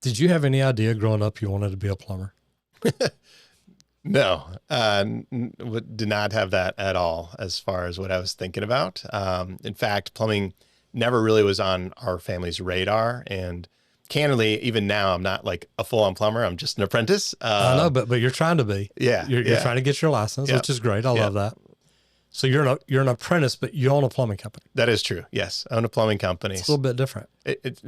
Did you have any idea growing up you wanted to be a plumber? No, did not have that at all as far as what I was thinking about. In fact, plumbing never really was on our family's radar. And candidly, even now, I'm not like a full-on plumber. I'm just an apprentice. I know, but you're trying to be. Yeah. You're trying to get your license, which is great. I love that. So you're an apprentice, but you own a plumbing company. That is true. Yes. I own a plumbing company. It's a little bit different.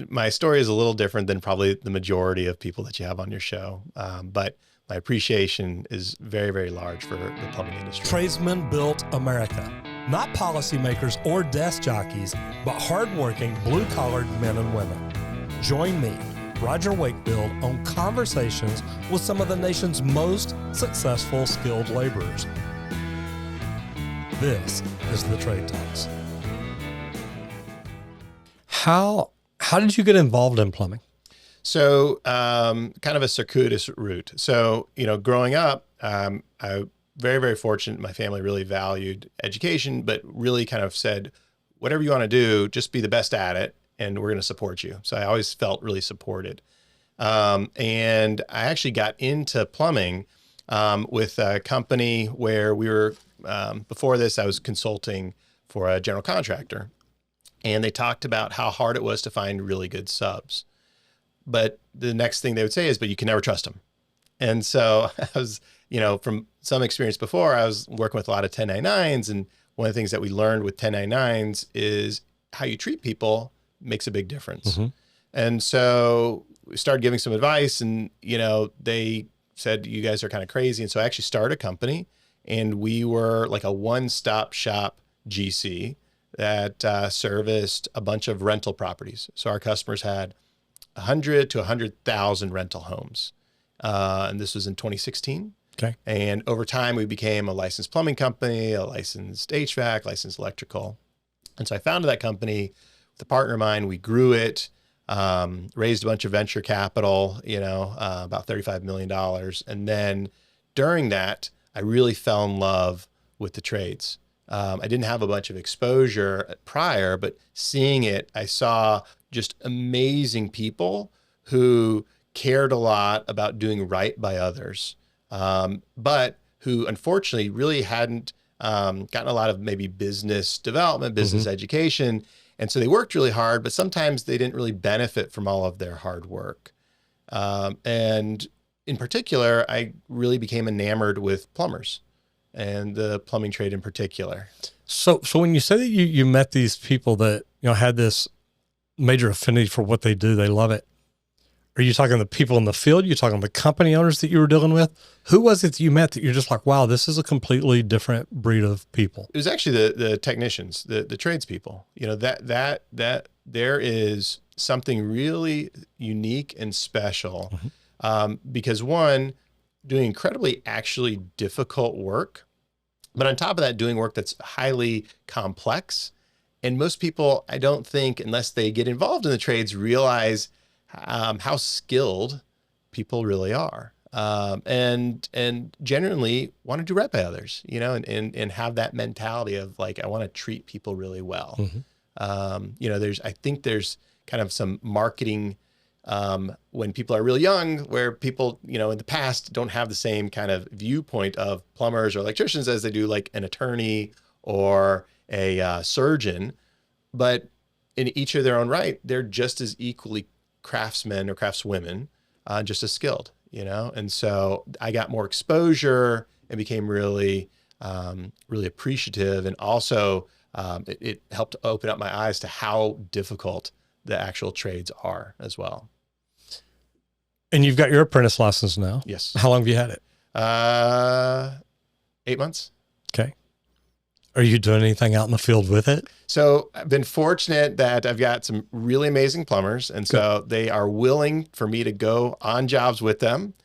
My story is a little different than probably the majority of people that you have on your show. But my appreciation is very, very large for the plumbing industry. Tradesmen built America. Not policymakers or desk jockeys, but hardworking, blue-collared men and women. Join me, Roger Wakefield, on conversations with some of the nation's most successful skilled laborers. This is the Trade Talks. How did you get involved in plumbing? So kind of a circuitous route. So, growing up, I very, very fortunate. My family really valued education, but really kind of said, whatever you want to do, just be the best at it, and we're going to support you. So I always felt really supported. And I actually got into plumbing with a company where we were, before this, I was consulting for a general contractor. And they talked about how hard it was to find really good subs. But the next thing they would say is, but you can never trust them. And so I was, from some experience before, I was working with a lot of 1099s. And one of the things that we learned with 1099s is how you treat people makes a big difference. Mm-hmm. And so we started giving some advice, and, they said, you guys are kind of crazy. And so I actually started a company, and we were like a one-stop shop GC that serviced a bunch of rental properties. So our customers had 100 to 100,000 rental homes. And this was in 2016. Okay. And over time, we became a licensed plumbing company, a licensed HVAC, licensed electrical. And so I founded that company with a partner of mine. We grew it, raised a bunch of venture capital, about $35 million. And then during that, I really fell in love with the trades. I didn't have a bunch of exposure prior, but seeing it, I saw just amazing people who cared a lot about doing right by others, but who unfortunately really hadn't gotten a lot of maybe business development, business mm-hmm. education. And so they worked really hard, but sometimes they didn't really benefit from all of their hard work. And in particular, I really became enamored with plumbers and the plumbing trade in particular. So when you say that you met these people that, had this major affinity for what they do, they love it. Are you talking the people in the field? You're talking the company owners that you were dealing with? Who was it that you met that you're just like, wow, this is a completely different breed of people? It was actually the technicians, the tradespeople. That there is something really unique and special mm-hmm. Because one, doing incredibly actually difficult work, but on top of that, doing work that's highly complex. And most people, I don't think, unless they get involved in the trades, realize how skilled people really are, and genuinely want to do right by others, and have that mentality of like, I want to treat people really well. Mm-hmm. I think there's kind of some marketing when people are really young, where people, in the past don't have the same kind of viewpoint of plumbers or electricians as they do like an attorney or a surgeon, but in each of their own right, they're just as equally craftsmen or craftswomen, just as skilled, And so I got more exposure and became really, really appreciative. And also it helped open up my eyes to how difficult the actual trades are as well. And you've got your apprentice license now. Yes. How long have you had it? 8 months. Okay. Are you doing anything out in the field with it? So I've been fortunate that I've got some really amazing plumbers. And so they are willing for me to go on jobs with them.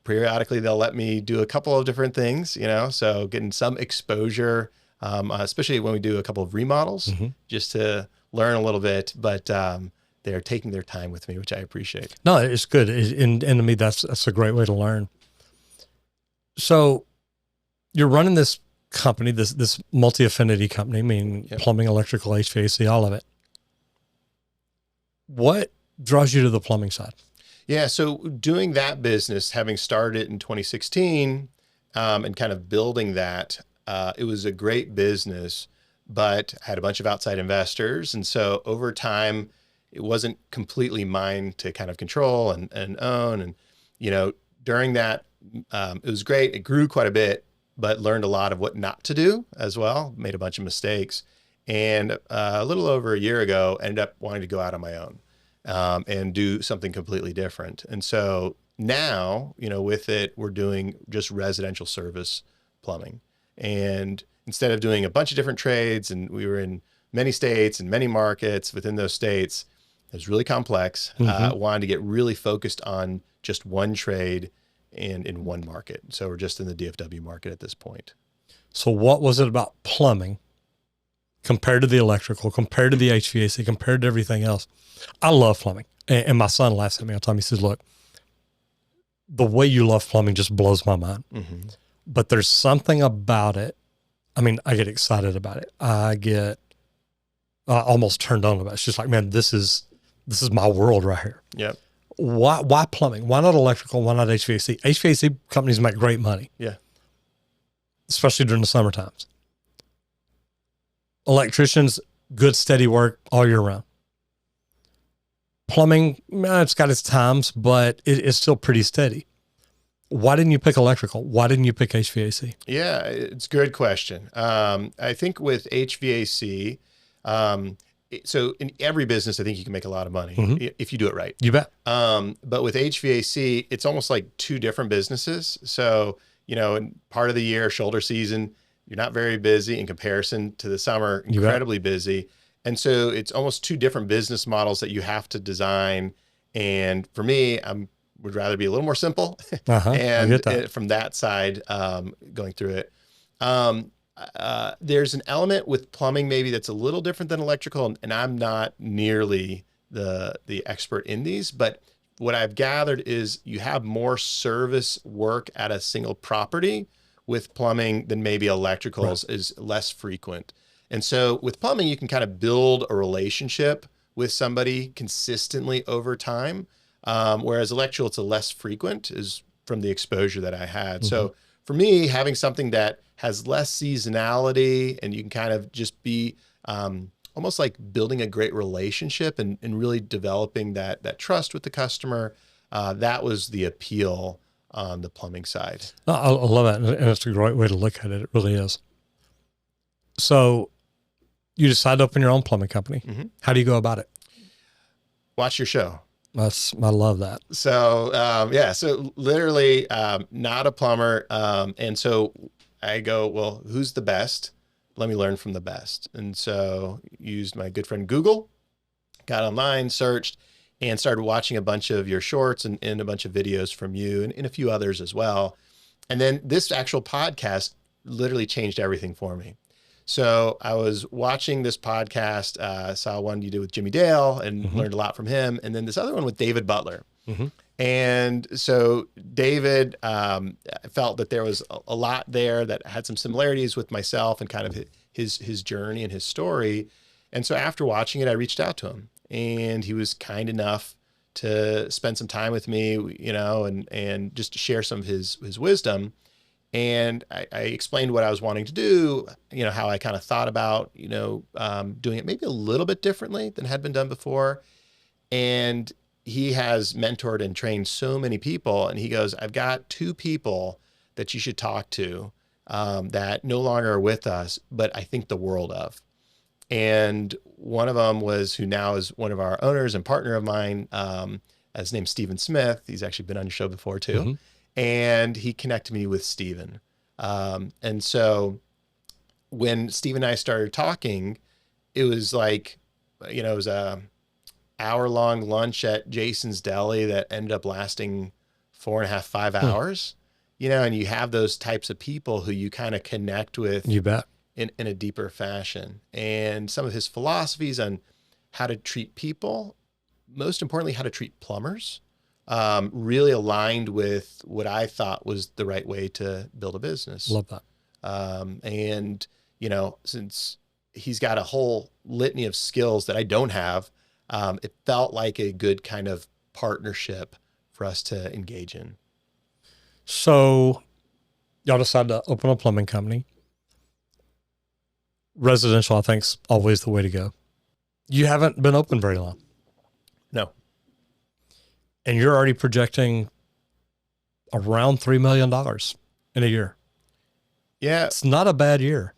Periodically, they'll let me do a couple of different things, so getting some exposure, especially when we do a couple of remodels, mm-hmm. just to learn a little bit. But they're taking their time with me, which I appreciate. No, it's good. And to me, that's a great way to learn. So you're running this company, this multi-affinity company, meaning yep. plumbing, electrical, HVAC, all of it. What draws you to the plumbing side? Yeah. So doing that business, having started in 2016, and kind of building that, it was a great business, but I had a bunch of outside investors. And so over time, it wasn't completely mine to kind of control and own. And, during that, it was great. It grew quite a bit, but learned a lot of what not to do as well, made a bunch of mistakes. And a little over a year ago, ended up wanting to go out on my own, and do something completely different. And so now, with it, we're doing just residential service plumbing. And instead of doing a bunch of different trades, and we were in many states and many markets within those states, it was really complex. Wanted to get really focused on just one trade and in one market. So we're just in the DFW market at this point. So what was it about plumbing compared to the electrical, compared to the HVAC, compared to everything else? I love plumbing. And my son laughs at me all the time. He says, look, the way you love plumbing just blows my mind. But there's something about it. I mean, I get excited about it. I get almost turned on about it. It's just like, man, this is my world right here. Yep. Why plumbing? Why not electrical? Why not HVAC? HVAC companies make great money. Yeah. Especially during the summer times. Electricians, good steady work all year round. Plumbing, it's got its times, but it's still pretty steady. Why didn't you pick electrical? Why didn't you pick HVAC? Yeah, it's a good question. I think with HVAC, so in every business, I think you can make a lot of money if you do it right. You bet. But with HVAC, it's almost like two different businesses. So, in part of the year, shoulder season, you're not very busy in comparison to the summer, incredibly busy. And so it's almost two different business models that you have to design. And for me, would rather be a little more simple. And from that side, going through it, there's an element with plumbing maybe that's a little different than electrical. And I'm not nearly the expert in these, but what I've gathered is you have more service work at a single property with plumbing than maybe electricals is less frequent. And so with plumbing, you can kind of build a relationship with somebody consistently over time. Whereas electrical, it's a less frequent is from the exposure that I had. So for me, having something that has less seasonality and you can kind of just be almost like building a great relationship and really developing that trust with the customer, that was the appeal on the plumbing side. I love that. And it's a great way to look at it. It really is. So you decide to open your own plumbing company. How do you go about it? Watch your show. I love that. So, so literally not a plumber. And so I go, well, who's the best? Let me learn from the best. And so used my good friend Google, got online, searched, and started watching a bunch of your shorts and a bunch of videos from you and a few others as well. And then this actual podcast literally changed everything for me. So I was watching this podcast, saw one you did with Jimmy Dale and learned a lot from him. And then this other one with David Butler. And so David felt that there was a lot there that had some similarities with myself and kind of his journey and his story. And so after watching it, I reached out to him and he was kind enough to spend some time with me, and just to share some of his wisdom. And I explained what I was wanting to do, how I kind of thought about, doing it maybe a little bit differently than had been done before. And he has mentored and trained so many people. And he goes, I've got two people that you should talk to that no longer are with us, but I think the world of. And one of them was who now is one of our owners and partner of mine. His name's Stephen Smith. He's actually been on your show before too. And he connected me with Stephen. And so when Steve and I started talking, it was like, it was a hour-long lunch at Jason's Deli that ended up lasting 4.5, 5 hours, and you have those types of people who you kind of connect with. You bet. In a deeper fashion. And some of his philosophies on how to treat people, most importantly, how to treat plumbers, really aligned with what I thought was the right way to build a business. Love that. And, since he's got a whole litany of skills that I don't have, it felt like a good kind of partnership for us to engage in. So y'all decided to open a plumbing company. Residential, I think, is always the way to go. You haven't been open very long. No. And you're already projecting around $3 million in a year. Yeah. It's not a bad year.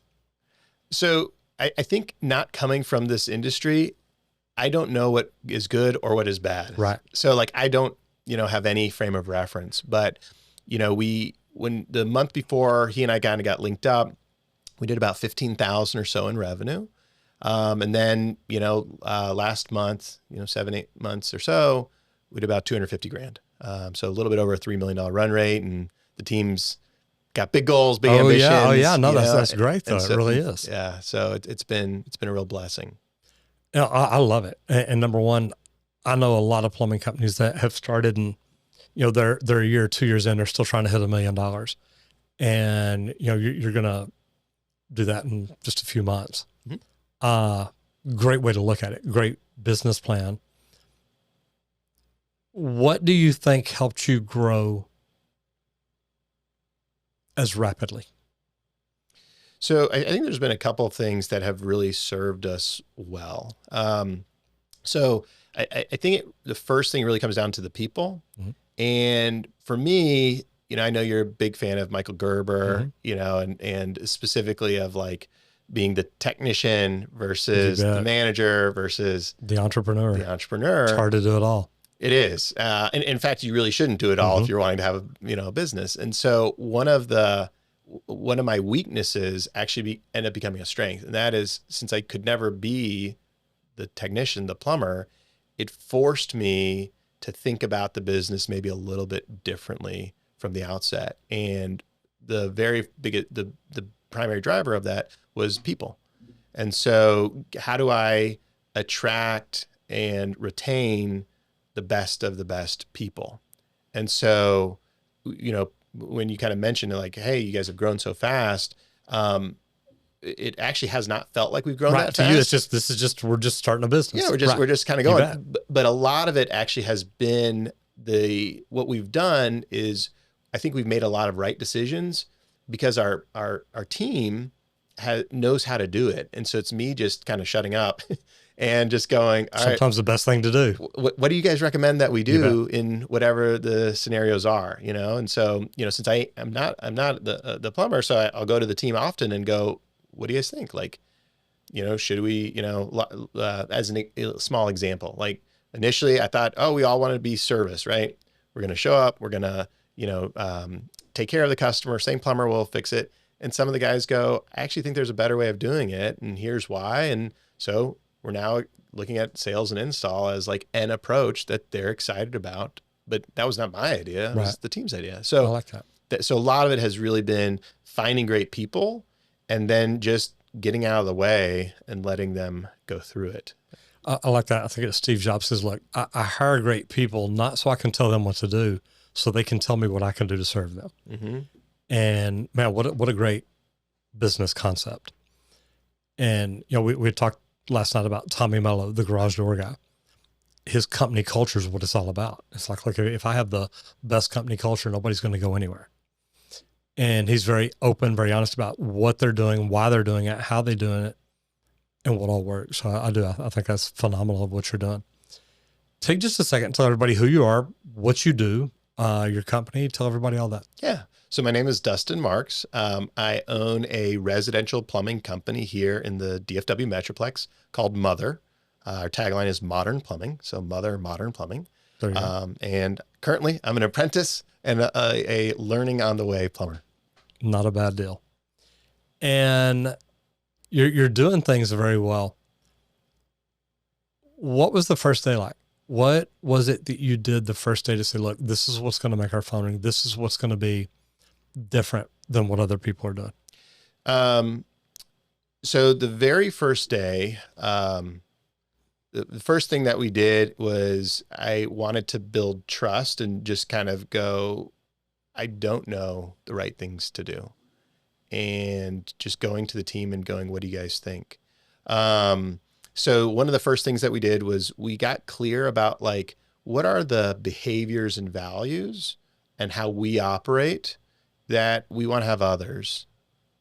So I think not coming from this industry, I don't know what is good or what is bad. Right. So like, I don't, have any frame of reference, but when the month before he and I kind of got linked up, we did about 15,000 or so in revenue. And then, last month, 7-8 months or so, we did about 250 grand. So a little bit over a $3 million run rate, and the team's got big goals, big ambitions. Oh yeah. No, that's great though. So, it really is. Yeah. So it's been a real blessing. Yeah, I love it. And number one, I know a lot of plumbing companies that have started and, they're a year, 2 years in, they're still trying to hit $1 million. And, you're going to do that in just a few months. Mm-hmm. Great way to look at it. Great business plan. What do you think helped you grow as rapidly? So I think there's been a couple of things that have really served us well. So I think the first thing really comes down to the people. Mm-hmm. And for me, I know you're a big fan of Michael Gerber, mm-hmm. And specifically of like being the technician versus the manager versus the entrepreneur. It's hard to do it all. It is. And in fact, you really shouldn't do it all, mm-hmm. if you're wanting to have a business. And so one of my weaknesses actually ended up becoming a strength. And that is, since I could never be the technician, the plumber, it forced me to think about the business maybe a little bit differently from the outset. And the primary driver of that was people. And so how do I attract and retain the best of the best people? And so, when you kind of mentioned like, hey, you guys have grown so fast, it actually has not felt like we've grown that fast. To you, we're just starting a business. Yeah, we're just kind of going. But a lot of it actually has been what we've done is, I think we've made a lot of right decisions because our team knows how to do it. And so it's me just kind of shutting up and just going, all right, sometimes the best thing to do. What do you guys recommend that we do in whatever the scenarios are, And so, since I'm not the plumber, so I'll go to the team often and go, what do you guys think? Like, should we, as a small example, like initially I thought, we all want to be service, right? We're going to show up, we're going to, take care of the customer, same plumber will fix it. And some of the guys go, I actually think there's a better way of doing it, and here's why. And so we're now looking at sales and install as like an approach that they're excited about, but that was not my idea. It was the team's idea. So I like that. So a lot of it has really been finding great people and then just getting out of the way and letting them go through it. I like that. I think it's Steve Jobs says, look, I hire great people, not so I can tell them what to do, so they can tell me what I can do to serve them. Mm-hmm. And man, what a great business concept. And, we talked last night about Tommy Mello, the garage door guy. His company culture is what it's all about. It's like, look, if I have the best company culture, nobody's going to go anywhere. And he's very open, very honest about what they're doing, why they're doing it, how they're doing it, and what all works. So I think that's phenomenal of what you're doing. Take just a second, tell everybody who you are, what you do, your company, tell everybody all that. Yeah. So my name is Dustin Marx. I own a residential plumbing company here in the DFW Metroplex called Mother. Our tagline is Modern Plumbing. So Mother, Modern Plumbing. And currently I'm an apprentice and a learning on the way plumber. Not a bad deal. And you're doing things very well. What was the first day like? What was it that you did the first day to say, look, this is what's going to make our phone ring. This is what's going to be different than what other people are doing? So the very first day, the first thing that we did was I wanted to build trust and just kind of go, I don't know the right things to do. And just going to the team and going, what do you guys think? So one of the first things that we did was we got clear about like what are the behaviors and values and how we operate that we want to have others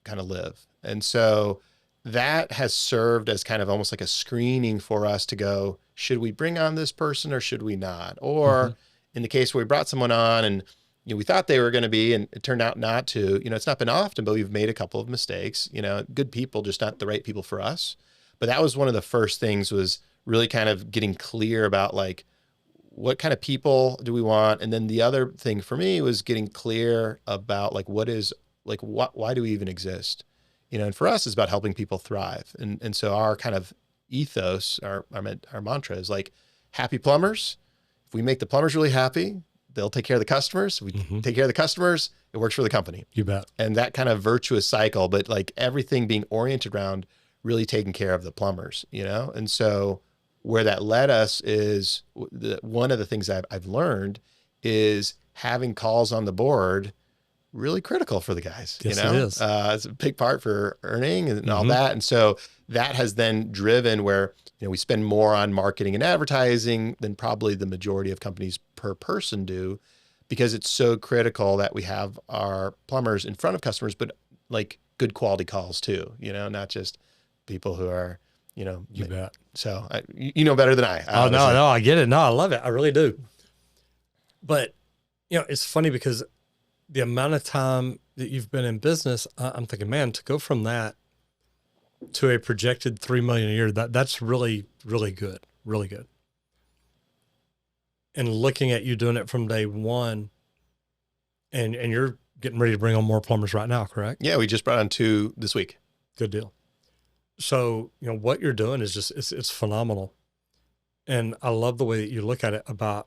kind of live. And so that has served as kind of almost like a screening for us to go, should we bring on this person or should we not? Or in the case where we brought someone on and we thought they were going to be, and it turned out not to, it's not been often, but we've made a couple of mistakes, good people, just not the right people for us. But that was one of the first things, was really kind of getting clear about like, what kind of people do we want? And then the other thing for me was getting clear about like, why do we even exist? And for us, it's about helping people thrive. And so our kind of ethos, our mantra is like, happy plumbers. If we make the plumbers really happy, they'll take care of the customers. We take care of the customers, it works for the company. You bet. And that kind of virtuous cycle, but like everything being oriented around really taking care of the plumbers, And so where that led us is one of the things I've learned is having calls on the board really critical for the guys. Yes, it is. It's a big part for earning and all that. And so that has then driven where, we spend more on marketing and advertising than probably the majority of companies per person do, because it's so critical that we have our plumbers in front of customers, but like good quality calls too, not just people who are, You bet. So you know better than I. Oh, no, I get it. No, I love it. I really do. But, it's funny because the amount of time that you've been in business, I'm thinking, man, to go from that to a projected 3 million a year, that's really, really good. Really good. And looking at you doing it from day one, and you're getting ready to bring on more plumbers right now, correct? Yeah, we just brought on 2 this week. Good deal. So, what you're doing is just, it's phenomenal. And I love the way that you look at it about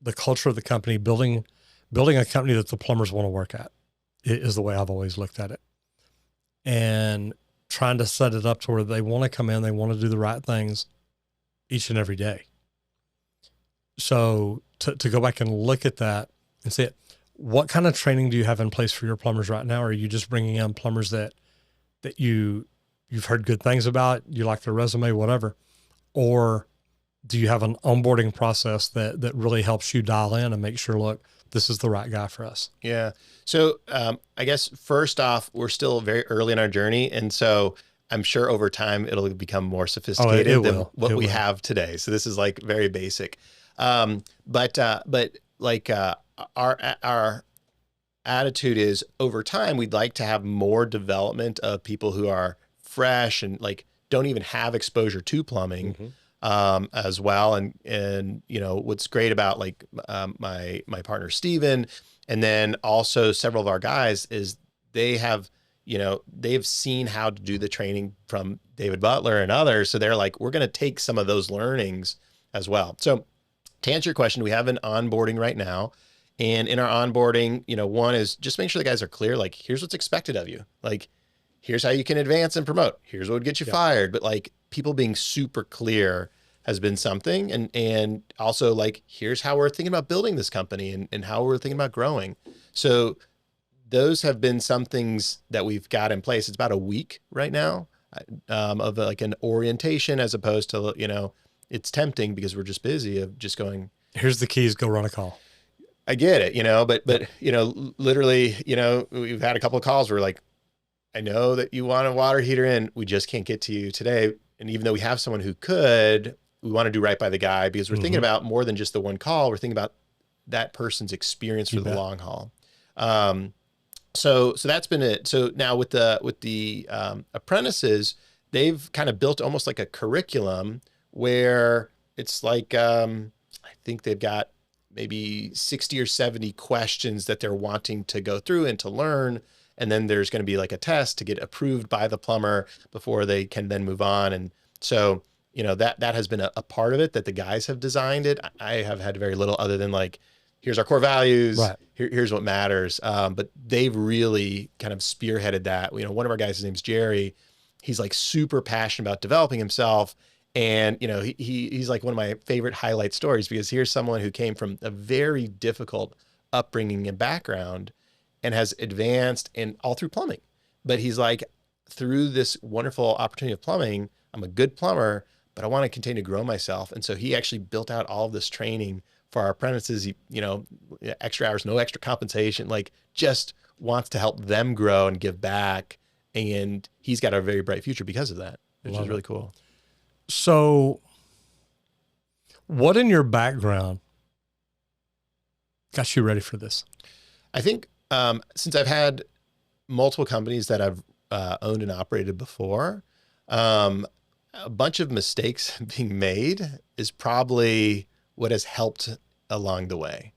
the culture of the company, building a company that the plumbers want to work at. It is the way I've always looked at it. And trying to set it up to where they want to come in, they want to do the right things each and every day. So to go back and look at that and say, what kind of training do you have in place for your plumbers right now? Or are you just bringing in plumbers that you've heard good things about, you like their resume, whatever? Or do you have an onboarding process that really helps you dial in and make sure, look, this is the right guy for us? Yeah. So I guess first off, we're still very early in our journey. And so I'm sure over time it'll become more sophisticated than what we have today. So this is like very basic. But our attitude is over time, we'd like to have more development of people who are fresh and like don't even have exposure to plumbing. As well. And what's great about like my partner, Steven, and then also several of our guys is they've seen how to do the training from David Butler and others. So they're like, we're going to take some of those learnings as well. So to answer your question, we have an onboarding right now. And in our onboarding, one is just make sure the guys are clear. Like, here's what's expected of you. Like, here's how you can advance and promote. Here's what would get you fired. But like people being super clear has been something. And also like, here's how we're thinking about building this company and how we're thinking about growing. So those have been some things that we've got in place. It's about a week right now of like an orientation, as opposed to, it's tempting because we're just busy of just going, here's the keys, go run a call. I get it, but literally, we've had a couple of calls where like, I know that you want a water heater in, we just can't get to you today. And even though we have someone who could, we want to do right by the guy because we're thinking about more than just the one call. We're thinking about that person's experience for the long haul. So that's been it. So now with the apprentices, they've kind of built almost like a curriculum where it's like, I think they've got maybe 60 or 70 questions that they're wanting to go through and to learn. And then there's going to be like a test to get approved by the plumber before they can then move on. And so, that has been a part of it, that the guys have designed it. I have had very little other than like, here's our core values. Right. Here's what matters. But they've really kind of spearheaded that. One of our guys, his name's Jerry. He's like super passionate about developing himself. And, he's like one of my favorite highlight stories, because here's someone who came from a very difficult upbringing and background and has advanced in all through plumbing. But he's like, through this wonderful opportunity of plumbing, I'm a good plumber, but I want to continue to grow myself. And so he actually built out all of this training for our apprentices, extra hours, no extra compensation, like just wants to help them grow and give back. And he's got a very bright future because of that, which is really cool. So what in your background got you ready for this? I think since I've had multiple companies that I've owned and operated before, a bunch of mistakes being made is probably what has helped along the way.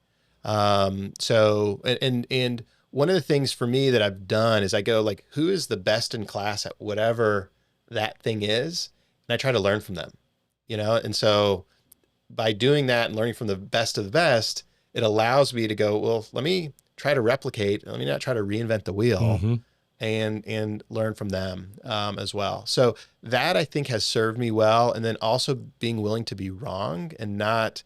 So one of the things for me that I've done is I go like, who is the best in class at whatever that thing is? And I try to learn from them, And so by doing that and learning from the best of the best, it allows me to go, well, let me try to replicate. Let me not try to reinvent the wheel and learn from them as well. So that I think has served me well. And then also being willing to be wrong and not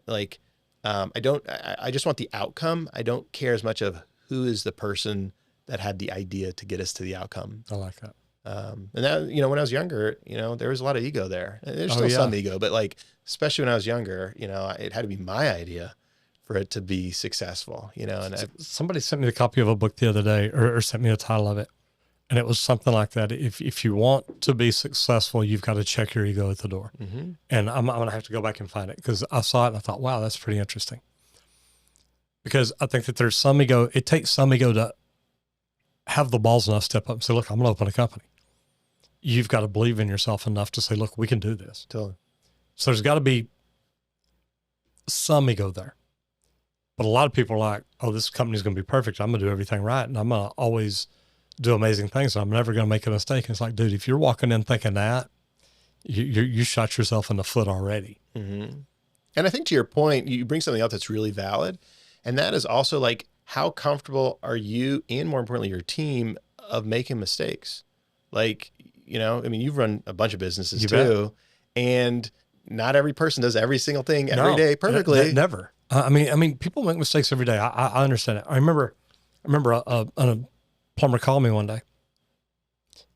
like, I just want the outcome. I don't care as much of who is the person that had the idea to get us to the outcome. I like that. And that, when I was younger, there was a lot of ego there. And there's still some ego, but like, especially when I was younger, it had to be my idea for it to be successful, and somebody sent me a copy of a book the other day or sent me a title of it. And it was something like that. If you want to be successful, you've got to check your ego at the door. And I'm going to have to go back and find it because I saw it and I thought, wow, that's pretty interesting. Because I think that there's some ego. It takes some ego to have the balls enough to step up and say, look, I'm going to open a company. You've got to believe in yourself enough to say, look, we can do this. Totally. So there's got to be some ego there. But a lot of people are like, oh, this company's going to be perfect. I'm going to do everything right. And I'm going to always do amazing things. And I'm never going to make a mistake. And it's like, dude, if you're walking in thinking that, you shot yourself in the foot already. And I think to your point, you bring something up that's really valid. And that is also like, how comfortable are you and more importantly, your team of making mistakes? Like, you've run a bunch of businesses too. And not every person does every single thing every day perfectly. Never. I mean, people make mistakes every day. I understand it. I remember a plumber called me one day.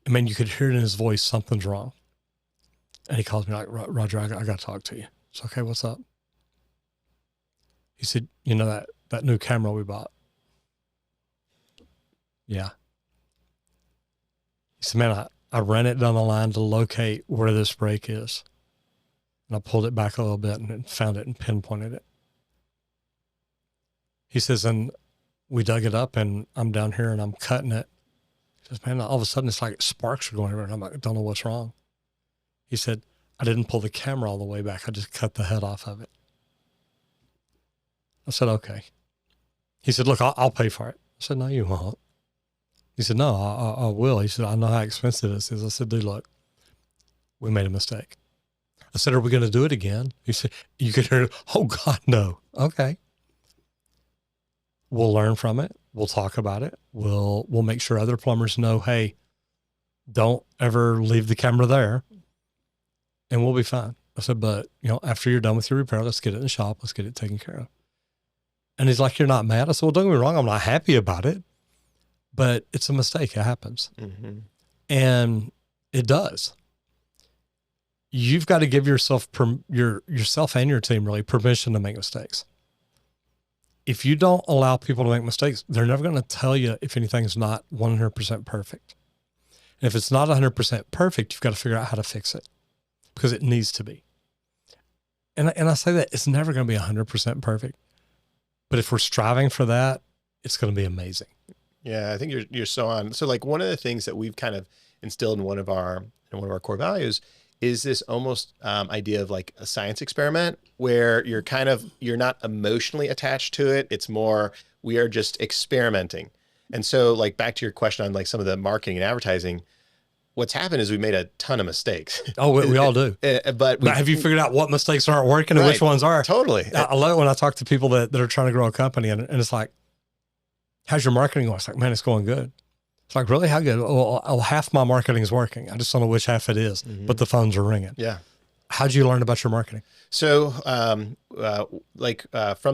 I mean, you could hear it in his voice, something's wrong. And he calls me like, Roger, I got to talk to you. It's okay. What's up? He said, that new camera we bought. Yeah. He said, man, I ran it down the line to locate where this break is. And I pulled it back a little bit and found it and pinpointed it. He says, and we dug it up and I'm down here and I'm cutting it. He says, man, all of a sudden it's like sparks are going everywhere. And I'm like, I don't know what's wrong. He said, I didn't pull the camera all the way back. I just cut the head off of it. I said, okay. He said, look, I'll pay for it. I said, no, you won't. He said, no, I will. He said, I know how expensive this is. I said, dude, look, we made a mistake. I said, are we going to do it again? He said, you could hear, oh God, no. Okay. We'll learn from it. We'll talk about it. We'll make sure other plumbers know, hey, don't ever leave the camera there and we'll be fine. I said, but after you're done with your repair, let's get it in the shop. Let's get it taken care of. And he's like, you're not mad? I said, well, don't get me wrong. I'm not happy about it, but it's a mistake. It happens. And it does. You've got to give yourself yourself and your team really permission to make mistakes. If you don't allow people to make mistakes, they're never going to tell you if anything's not 100% perfect. And if it's not 100% perfect, you've got to figure out how to fix it because it needs to be. And I say that it's never going to be 100% perfect, but if we're striving for that, it's going to be amazing. Yeah, I think you're so on. So like one of the things that we've kind of instilled in one of our core values is this almost idea of like a science experiment where you're not emotionally attached to it. It's more, we are just experimenting. And so like back to your question on like some of the marketing and advertising, what's happened is we made a ton of mistakes. Oh, we all do. But have you figured out what mistakes aren't working and which ones are? Totally. I love it when I talk to people that are trying to grow a company and it's like, how's your marketing going? It's like, man, it's going good. It's like, really? How good? Well, half my marketing is working. I just don't know which half it is, but the phones are ringing. Yeah. How'd you learn about your marketing? So, from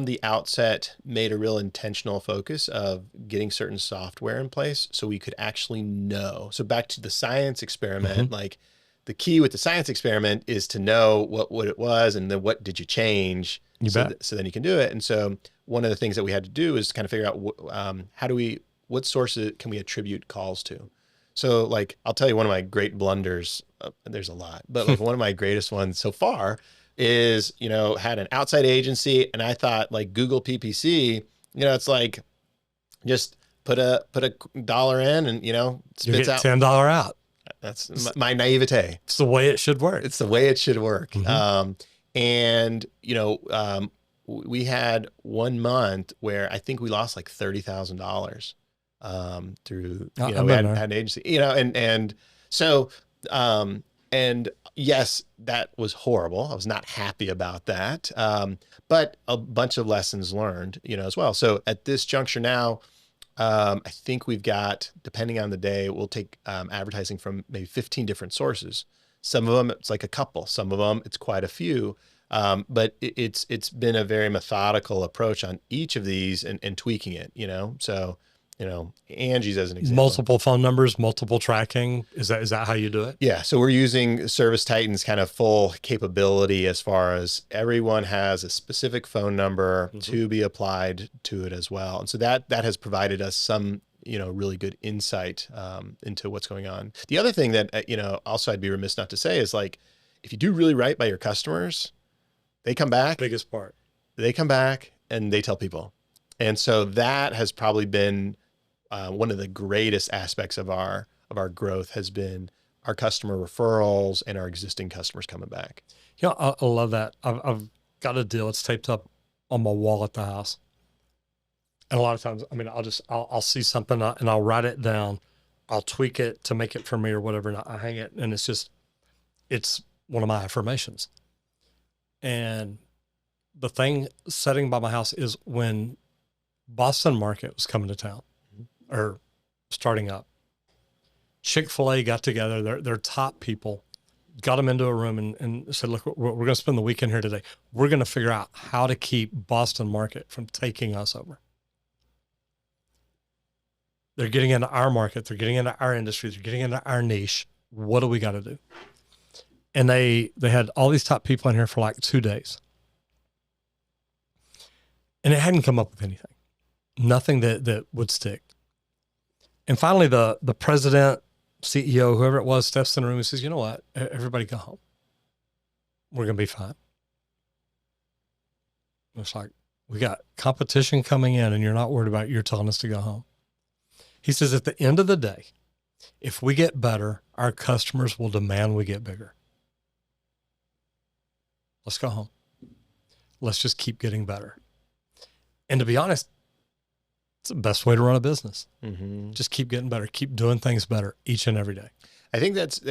the outset, made a real intentional focus of getting certain software in place so we could actually know. So back to the science experiment, like the key with the science experiment is to know what it was and then what did you change so then you can do it. And so one of the things that we had to do is kind of figure out what sources can we attribute calls to. So like, I'll tell you one of my great blunders, there's a lot, but like one of my greatest ones so far is, had an outside agency, and I thought like Google PPC, it's like just put a dollar in and, spits out $10 out. That's my naivete. It's the way it should work. It's the way it should work. Mm-hmm. We had 1 month where I think we lost like $30,000 through, we had an agency, and yes, that was horrible. I was not happy about that. But a bunch of lessons learned, as well. So at this juncture now, I think we've got, depending on the day, we'll take advertising from maybe 15 different sources. Some of them, it's like a couple. Some of them, it's quite a few. But it's been a very methodical approach on each of these and tweaking it, So, Angie's as an example. Multiple phone numbers, multiple tracking. Is that how you do it? Yeah. So we're using Service Titan's kind of full capability as far as everyone has a specific phone number to be applied to it as well. And so that has provided us some, really good insight into what's going on. The other thing that, also I'd be remiss not to say is like, if you do really right by your customers, they come back. Biggest part. They come back and they tell people. And so that has probably been one of the greatest aspects of our growth has been our customer referrals and our existing customers coming back. I love that. I've got a deal. It's taped up on my wall at the house. And a lot of times, I'll see something and I'll write it down. I'll tweak it to make it for me or whatever. And I hang it. And it's one of my affirmations. And the thing sitting by my house is when Boston Market was coming to town or starting up, Chick-fil-A got together, their top people, got them into a room and said, look, we're going to spend the weekend here today. We're going to figure out how to keep Boston Market from taking us over. They're getting into our market. They're getting into our industry. They're getting into our niche. What do we got to do? And they had all these top people in here for like 2 days. And it hadn't come up with anything. Nothing that would stick. And finally, the president, CEO, whoever it was, steps in the room and says, you know what? Everybody go home. We're going to be fine. It's like, we got competition coming in and you're not worried about it. You're telling us to go home. He says, at the end of the day, if we get better, our customers will demand we get bigger. Let's go home. Let's just keep getting better. And to be honest, it's the best way to run a business. Mm-hmm. Just keep getting better. Keep doing things better each and every day. I think that's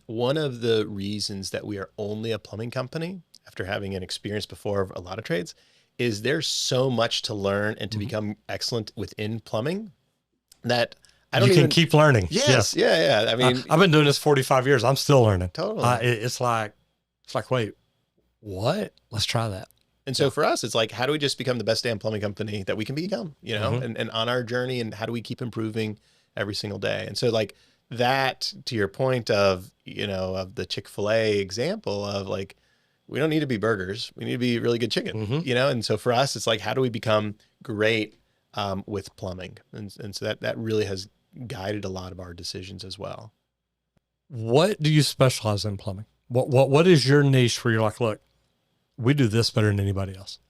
one of the reasons that we are only a plumbing company after having an experience before of a lot of trades is there's so much to learn and to become excellent within plumbing that you can keep learning. Yes. Yeah. I mean, I've been doing this 45 years. I'm still learning. Totally. It's like, wait, what? Let's try that. And so for us, it's like, how do we just become the best damn plumbing company that we can become, and on our journey, and how do we keep improving every single day? And so like that, to your point of, of the Chick-fil-A example of like, we don't need to be burgers. We need to be really good chicken, And so for us, it's like, how do we become great with plumbing? And so that really has guided a lot of our decisions as well. What do you specialize in plumbing? What is your niche where you're like, look, we do this better than anybody else?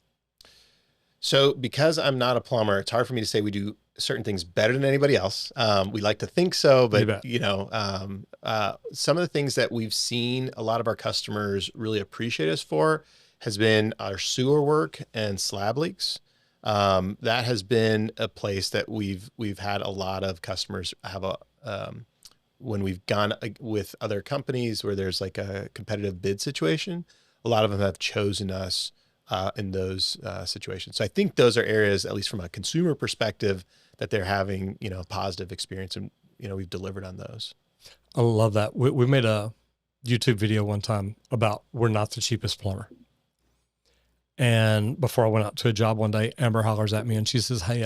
So because I'm not a plumber, it's hard for me to say we do certain things better than anybody else. We like to think so, but some of the things that we've seen a lot of our customers really appreciate us for has been our sewer work and slab leaks. That has been a place that we've had a lot of customers have when we've gone with other companies where there's like a competitive bid situation, a lot of them have chosen us in those situations. So I think those are areas, at least from a consumer perspective, that they're having, positive experience, and, we've delivered on those. I love that. We made a YouTube video one time about we're not the cheapest plumber. And before I went out to a job one day, Amber hollers at me and she says, hey,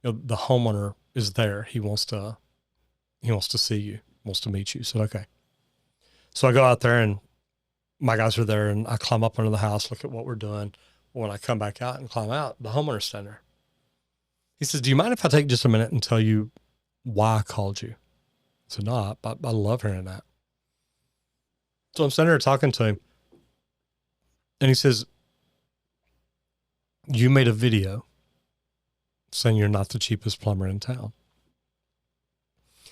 the homeowner is there. He wants to see you, wants to meet you. So, okay. So I go out there and my guys are there and I climb up under the house, look at what we're doing. When I come back out and climb out, the homeowner's standing there. He says, do you mind if I take just a minute and tell you why I called you? I said, no, I love hearing that. So I'm standing there talking to him and he says, you made a video saying you're not the cheapest plumber in town.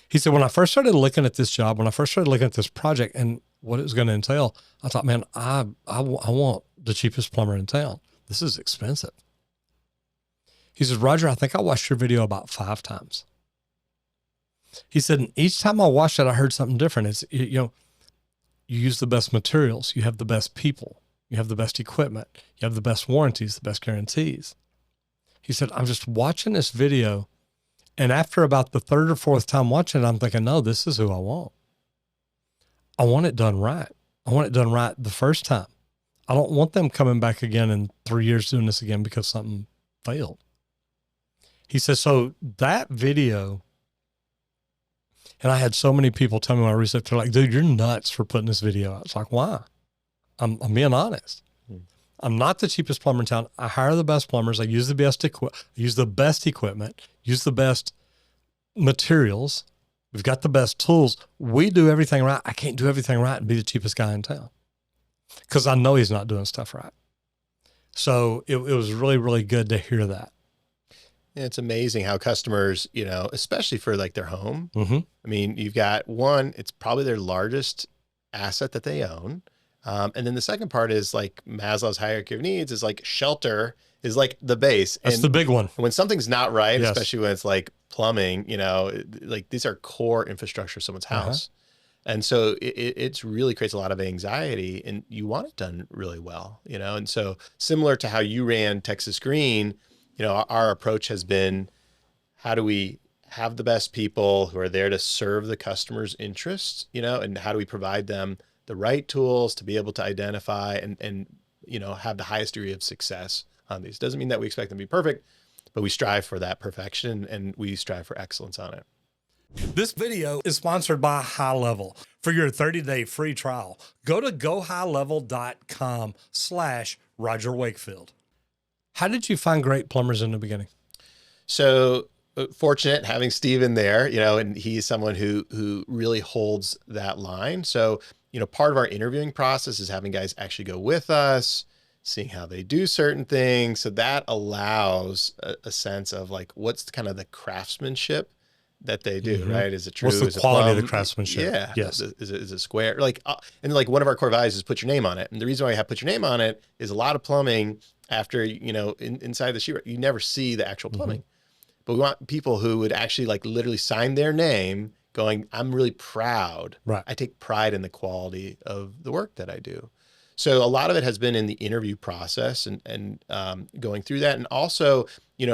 He said, when I first started looking at this job, when I first started looking at this project and what it was going to entail, I thought, man, I want the cheapest plumber in town. This is expensive. He says, Roger, I think I watched your video about 5 times. He said, and each time I watched it, I heard something different. You use the best materials. You have the best people. You have the best equipment. You have the best warranties, the best guarantees. He said, I'm just watching this video. And after about the 3rd or 4th time watching it, I'm thinking, no, this is who I want. I want it done right. I want it done right the first time. I don't want them coming back again in 3 years doing this again because something failed. He says, so that video, and I had so many people tell me when I researched, they're like, dude, you're nuts for putting this video out. It's like, why? I'm being honest. I'm not the cheapest plumber in town. I hire the best plumbers. I use the best equipment, use the best materials. We've got the best tools. We do everything right. I can't do everything right and be the cheapest guy in town because I know he's not doing stuff right. So it was really, really good to hear that. It's amazing how customers, especially for like their home. Mm-hmm. I mean, you've got one, it's probably their largest asset that they own. And then the second part is like Maslow's hierarchy of needs is like shelter is like the base. That's the big one. When something's not right, Yes. especially when it's like plumbing, like these are core infrastructure of someone's house. And so it really creates a lot of anxiety and you want it done really well, And so similar to how you ran Texas Green, our approach has been, how do we have the best people who are there to serve the customer's interests, and how do we provide them the right tools to be able to identify and have the highest degree of success on these. Doesn't mean that we expect them to be perfect, but we strive for that perfection and we strive for excellence on it. This video is sponsored by High Level. For your 30-day free trial, go to gohighlevel.com/Roger Wakefield. How did you find great plumbers in the beginning? So fortunate having Steven there, and he's someone who really holds that line. So, part of our interviewing process is having guys actually go with us, seeing how they do certain things. So that allows a sense of like, what's kind of the craftsmanship that they do, right? Is it true? What's the quality of the craftsmanship? Yeah. Yes. Is it square? And like one of our core values is put your name on it. And the reason why I have put your name on it is a lot of plumbing after, inside the sheetrock, you never see the actual plumbing. But we want people who would actually like literally sign their name going, I'm really proud. Right. I take pride in the quality of the work that I do. So a lot of it has been in the interview process and going through that. And also,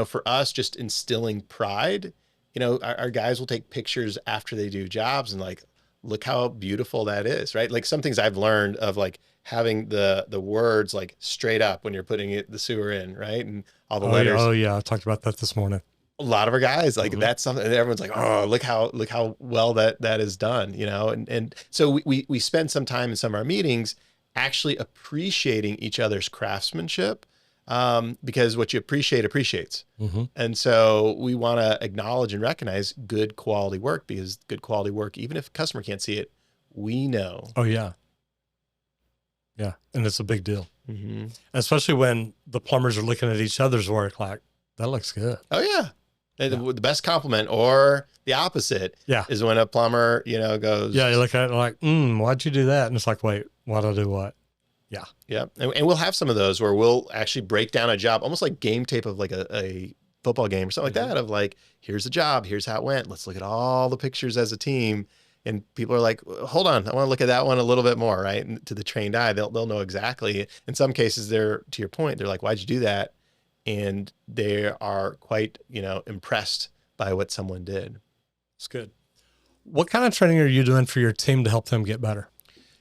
for us, just instilling pride, our guys will take pictures after they do jobs and like, look how beautiful that is, right? Like some things I've learned of like having the words like straight up when you're putting the sewer in, right? And all the letters. Oh yeah. I talked about that this morning. A lot of our guys, like that's something, and everyone's like, oh, look how well that is done, And so we spend some time in some of our meetings actually appreciating each other's craftsmanship, because what you appreciate appreciates. And so we want to acknowledge and recognize good quality work, because good quality work, even if a customer can't see it, we know. Oh yeah. Yeah. And it's a big deal. Especially when the plumbers are looking at each other's work like, that looks good. Oh yeah. The best compliment or the opposite is when a plumber, goes. Yeah, you look at it like, why'd you do that? And it's like, wait, why'd I do what? Yeah. Yeah. And we'll have some of those where we'll actually break down a job, almost like game tape of like a football game or something like that, of like, here's the job, here's how it went. Let's look at all the pictures as a team. And people are like, hold on, I want to look at that one a little bit more, right? And to the trained eye, they'll know exactly. In some cases, to your point, they're like, why'd you do that? And they are quite, impressed by what someone did. It's good. What kind of training are you doing for your team to help them get better?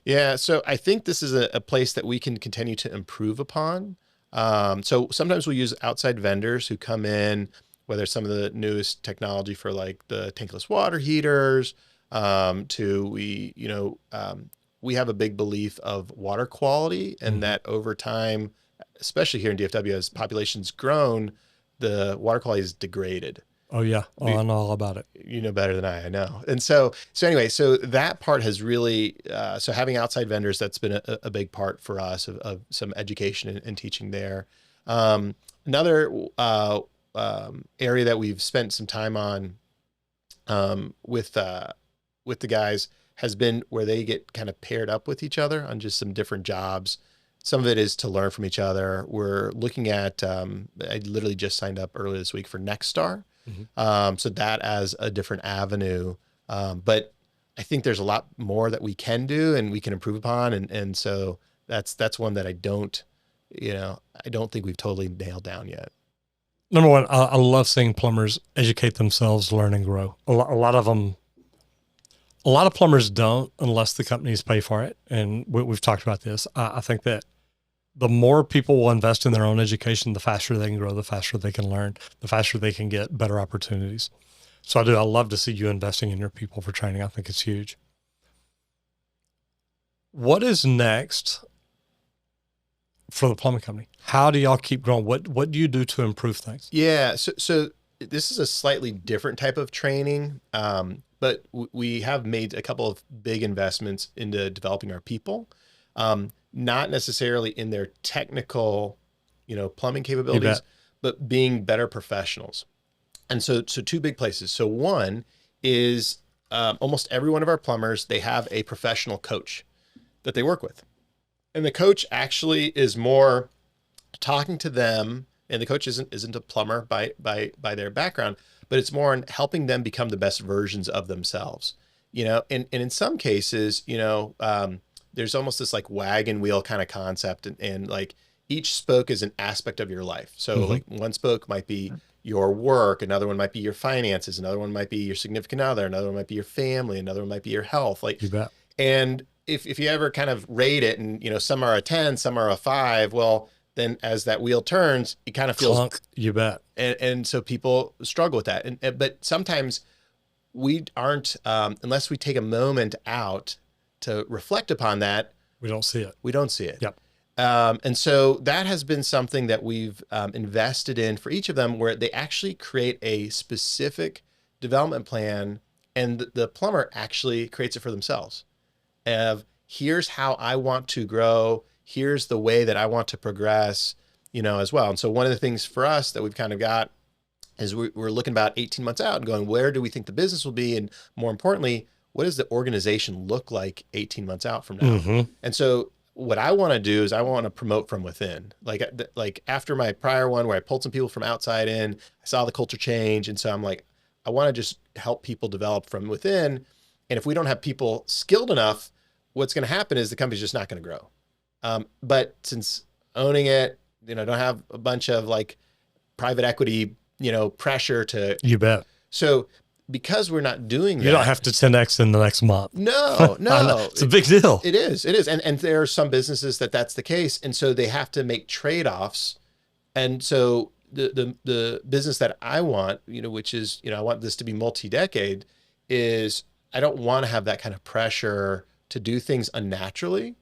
Yeah, so I think this is a place that we can continue to improve upon. So sometimes we'll use outside vendors who come in, whether it's some of the newest technology for like the tankless water heaters, we have a big belief of water quality, and that over time, especially here in DFW, as population's grown, the water quality is degraded. Oh yeah. Oh, I know all about it. You know better than I know. And so anyway, so that part has really, so having outside vendors, that's been a big part for us of some education and teaching there. Another area that we've spent some time on with the guys has been where they get kind of paired up with each other on just some different jobs. Some of it is to learn from each other. We're looking at, I literally just signed up earlier this week for Nextstar. So that as a different avenue. But I think there's a lot more that we can do and we can improve upon. And so that's one that I don't think we've totally nailed down yet. Number one, I love seeing plumbers educate themselves, learn and grow. A lot of plumbers don't unless the companies pay for it. And we've talked about this. I think that the more people will invest in their own education, the faster they can grow, the faster they can learn, the faster they can get better opportunities. So I love to see you investing in your people for training. I think it's huge. What is next for the plumbing company? How do y'all keep growing? What do you do to improve things? Yeah. So this is a slightly different type of training. But we have made a couple of big investments into developing our people. Not necessarily in their technical, plumbing capabilities, but being better professionals. And so two big places. So one is almost every one of our plumbers, they have a professional coach that they work with. And the coach actually is more talking to them, and the coach isn't a plumber by their background, but it's more on helping them become the best versions of themselves. And in some cases, there's almost this like wagon wheel kind of concept, and like each spoke is an aspect of your life. So like one spoke might be your work, another one might be your finances, another one might be your significant other, another one might be your family, another one might be your health. Like, you bet. And if you ever kind of rate it, and some are a 10, some are a 5, well, then as that wheel turns, it kind of feels clunk. You bet. And so people struggle with that. But sometimes we aren't, unless we take a moment out to reflect upon that, we don't see it. We don't see it. Yep. And so that has been something that we've invested in for each of them, where they actually create a specific development plan, and the plumber actually creates it for themselves. Here's how I want to grow. Here's the way that I want to progress, as well. And so one of the things for us that we've kind of got is we're looking about 18 months out and going, where do we think the business will be? And more importantly, what does the organization look like 18 months out from now? And so what I want to do is I want to promote from within. Like after my prior one where I pulled some people from outside in, I saw the culture change. And so I'm like, I want to just help people develop from within. And if we don't have people skilled enough, what's going to happen is the company's just not going to grow. But since owning it, don't have a bunch of like private equity, pressure to. You bet. So because we're not doing that. You don't have to 10X in the next month. No. It's a big deal. It is. And there are some businesses that's the case. And so they have to make trade-offs. And so the business that I want, which is, I want this to be multi-decade, is I don't want to have that kind of pressure to do things unnaturally.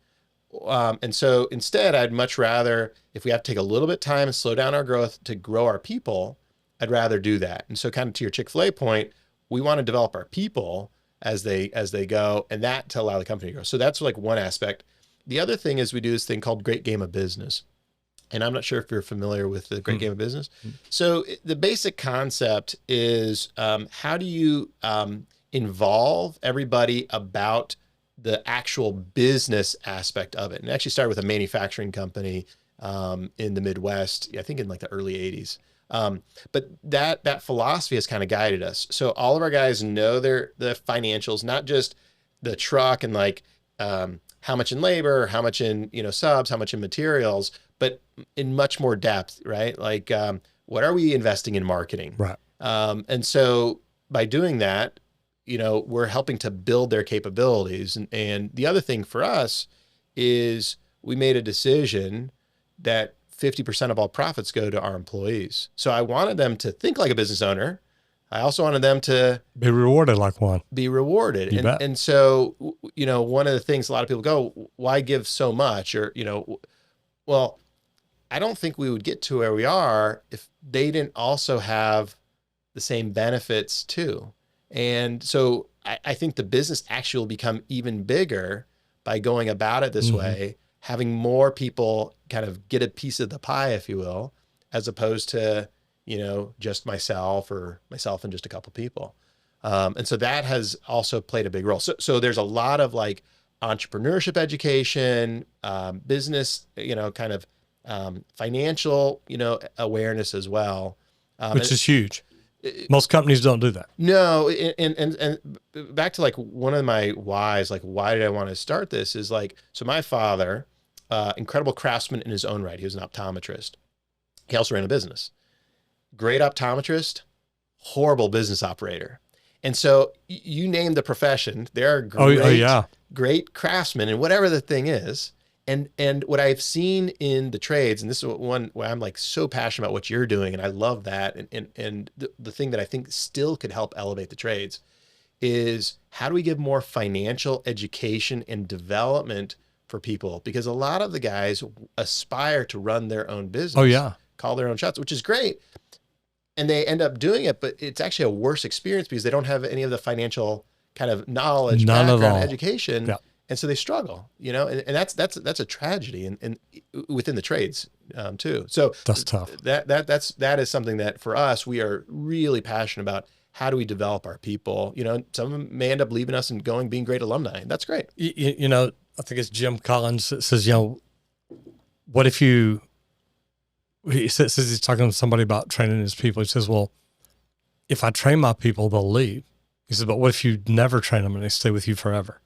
And so instead, I'd much rather, if we have to take a little bit of time and slow down our growth to grow our people, I'd rather do that. And so kind of to your Chick-fil-A point, we want to develop our people as they go, and that to allow the company to grow. So that's like one aspect. The other thing is we do this thing called Great Game of Business. And I'm not sure if you're familiar with the Great Game of Business. So the basic concept is how do you involve everybody about the actual business aspect of it? And it actually started with a manufacturing company in the Midwest, I think in like the early 80s. But that philosophy has kind of guided us. So all of our guys know the financials, not just the truck and like how much in labor, how much in subs, how much in materials, but in much more depth, right? Like what are we investing in marketing? Right. And so by doing that, we're helping to build their capabilities. And the other thing for us is we made a decision that 50% of all profits go to our employees. So I wanted them to think like a business owner, I also wanted them to Be rewarded like one. be rewarded. You bet. And so, one of the things a lot of people go, why give so much? Or, well, I don't think we would get to where we are if they didn't also have the same benefits too. And so I think the business actually will become even bigger by going about it this way, having more people kind of get a piece of the pie, if you will, as opposed to, just myself and just a couple people. And so that has also played a big role. So there's a lot of like entrepreneurship education, business, kind of financial, awareness as well. Which is huge. Most companies don't do that. No. And back to like one of my whys, like, why did I want to start this is like, so my father, incredible craftsman in his own right. He was an optometrist. He also ran a business. Great optometrist, horrible business operator. And so you name the profession, there are great craftsmen and whatever the thing is. And what I've seen in the trades, and this is one where I'm like so passionate about what you're doing, and I love that. And the thing that I think still could help elevate the trades is how do we give more financial education and development for people? Because a lot of the guys aspire to run their own business, call their own shots, which is great. And they end up doing it, but it's actually a worse experience because they don't have any of the financial kind of knowledge, background, education. Yeah. And so they struggle, and that's a tragedy and within the trades too. So that's tough. That is something that for us, we are really passionate about. How do we develop our people? Some of them may end up leaving us and being great alumni. That's great. I think it's Jim Collins that says, what if he says he's talking to somebody about training his people. He says, well, if I train my people, they'll leave. He says, but what if you never train them and they stay with you forever?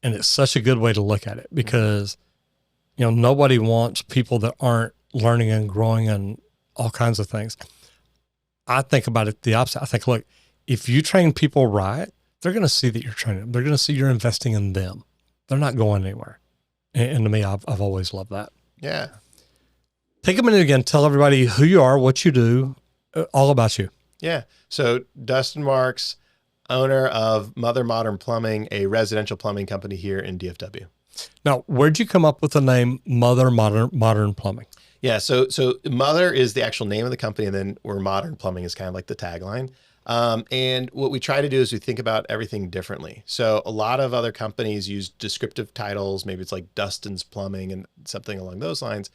And it's such a good way to look at it because, nobody wants people that aren't learning and growing and all kinds of things. I think about it the opposite. I think, look, if you train people right, they're going to see that you're training them. They're going to see you're investing in them. They're not going anywhere. And to me, I've always loved that. Yeah. Take a minute again. Tell everybody who you are, what you do, all about you. Yeah. So Dustin Marx, owner of Mother Modern Plumbing, a residential plumbing company here in DFW. Now, where'd you come up with the name Mother Modern Plumbing? Yeah, so Mother is the actual name of the company, and then we're Modern Plumbing is kind of like the tagline. And what we try to do is we think about everything differently. So a lot of other companies use descriptive titles. Maybe it's like Dustin's Plumbing and something along those lines.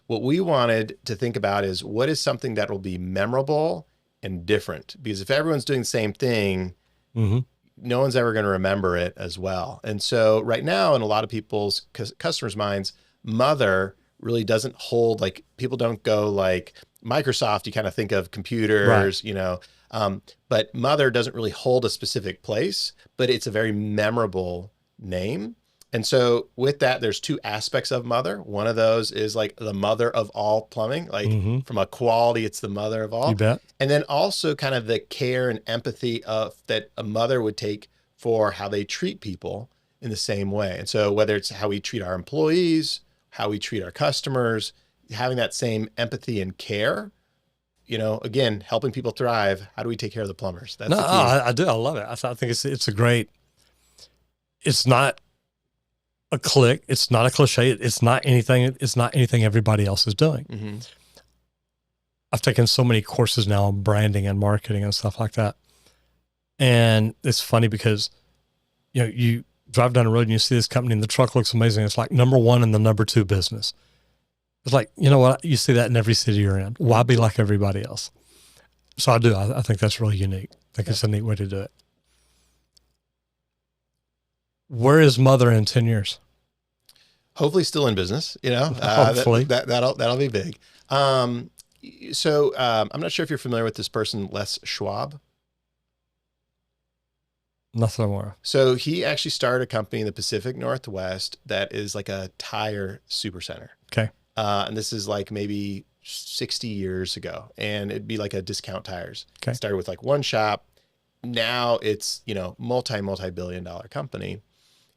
What we wanted to think about is what is something that will be memorable and different? Because if everyone's doing the same thing, no one's ever going to remember it as well. And so right now, in a lot of people's customers' minds, Mother really doesn't hold, like, people don't go like Microsoft, you kind of think of computers, but Mother doesn't really hold a specific place, but it's a very memorable name. And so with that, there's two aspects of Mother. One of those is like the mother of all plumbing, like from a quality, it's the mother of all. You bet. And then also kind of the care and empathy that a mother would take for how they treat people in the same way. And so whether it's how we treat our employees, how we treat our customers, having that same empathy and care, again, helping people thrive. How do we take care of the plumbers? That's the key. I do. I love it. I think it's a great, it's not a click. It's not a cliche. It's not anything everybody else is doing. I've taken so many courses now on branding and marketing and stuff like that. And it's funny because, you drive down the road and you see this company and the truck looks amazing. It's like number one and the number two business. It's like, you know what? You see that in every city you're in. Why be like everybody else? So I do. I think that's really unique. I think it's a neat way to do it. Where is Mother in 10 years? Hopefully still in business, Hopefully. That'll be big. So I'm not sure if you're familiar with this person, Les Schwab. Nothing more. So he actually started a company in the Pacific Northwest that is like a tire supercenter. Okay. And this is like maybe 60 years ago, and it'd be like a discount tires. Okay. It started with like one shop. Now it's, multi-billion dollar company.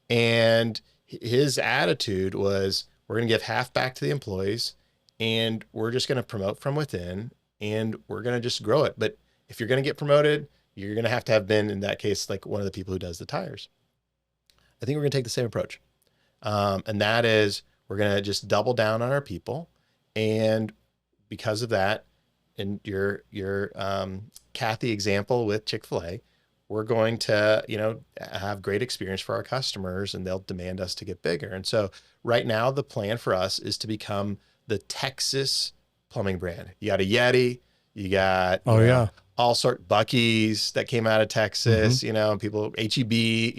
And his attitude was, we're going to give half back to the employees, and we're just going to promote from within, and we're going to just grow it. But if you're going to get promoted, you're going to have been, in that case, like one of the people who does the tires. I think we're going to take the same approach. And that is, we're going to just double down on our people. And because of that, in your Kathy example with Chick-fil-A, we're going to, have great experience for our customers, and they'll demand us to get bigger. And so right now, the plan for us is to become the Texas plumbing brand. You got a Yeti, you got, all sort Buc-ee's that came out of Texas, people, HEB,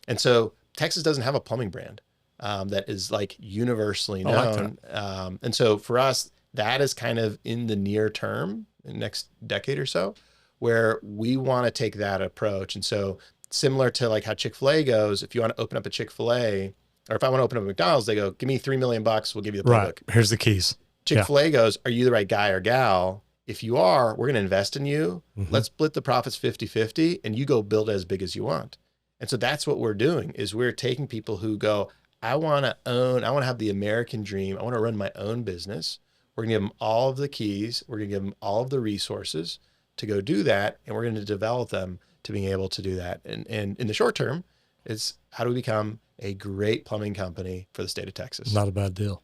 and so Texas doesn't have a plumbing brand that is like universally known. And so for us, that is kind of in the near term, the next decade or so, where we want to take that approach. And so similar to like how Chick-fil-A goes, if you want to open up a Chick-fil-A, or if I want to open up a McDonald's, they go, give me $3 million, we'll give you the playbook. Right. Here's the keys. Chick-fil-A goes, are you the right guy or gal? If you are, we're going to invest in you. Let's split the profits 50-50, and you go build as big as you want. And so that's what we're doing, is we're taking people who go, I want to have the American dream. I want to run my own business. We're going to give them all of the keys. We're going to give them all of the resources to go do that. And we're going to develop them to being able to do that. And in the short term, it's how do we become a great plumbing company for the state of Texas? Not a bad deal.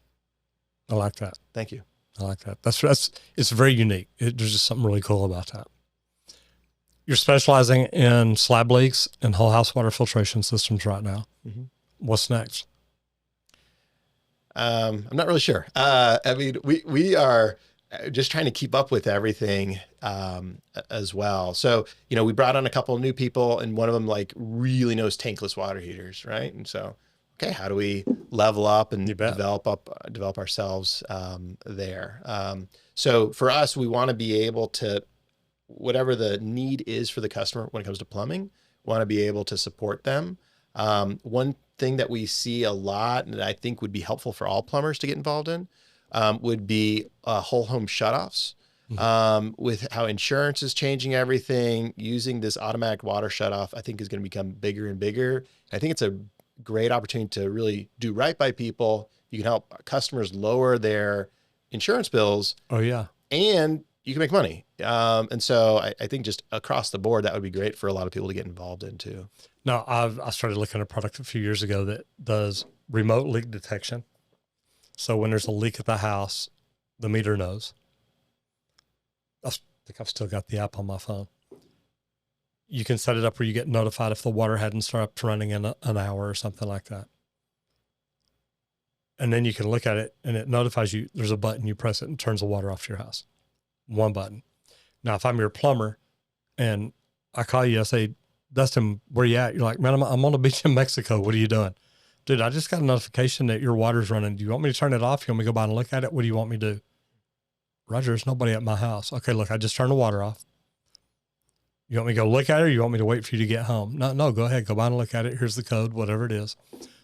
I like that. Thank you. I like that. It's very unique. There's just something really cool about that. You're specializing in slab leaks and whole house water filtration systems right now. What's next? I'm not really sure. I mean, we are just trying to keep up with everything as well. So, we brought on a couple of new people, and one of them like really knows tankless water heaters, right? And so, okay, how do we level up and develop ourselves there? So for us, we want to be able to, whatever the need is for the customer when it comes to plumbing, want to be able to support them. One thing that we see a lot, and I think would be helpful for all plumbers to get involved in, would be whole home shutoffs. With how insurance is changing everything, using this automatic water shutoff, I think is going to become bigger and bigger. I think it's a great opportunity to really do right by people. You can help customers lower their insurance bills. Oh yeah. And you can make money. And so I think just across the board, that would be great for a lot of people to get involved in too. No, I started looking at a product a few years ago that does remote leak detection. So when there's a leak at the house, the meter knows. I think I've still got the app on my phone. You can set it up where you get notified if the water hadn't started running in an hour or something like that. And then you can look at it and it notifies you. There's a button, you press it and it turns the water off to your house. One button. Now, if I'm your plumber and I call you, I say, Dustin, where you at? You're like, man, I'm on the beach in Mexico. What are you doing? Dude, I just got a notification that your water's running. Do you want me to turn it off? You want me to go by and look at it? What do you want me to do? Roger, there's nobody at my house. Okay, look, I just turned the water off. You want me to go look at it, or you want me to wait for you to get home? No, go ahead. Go by and look at it. Here's the code, whatever it is.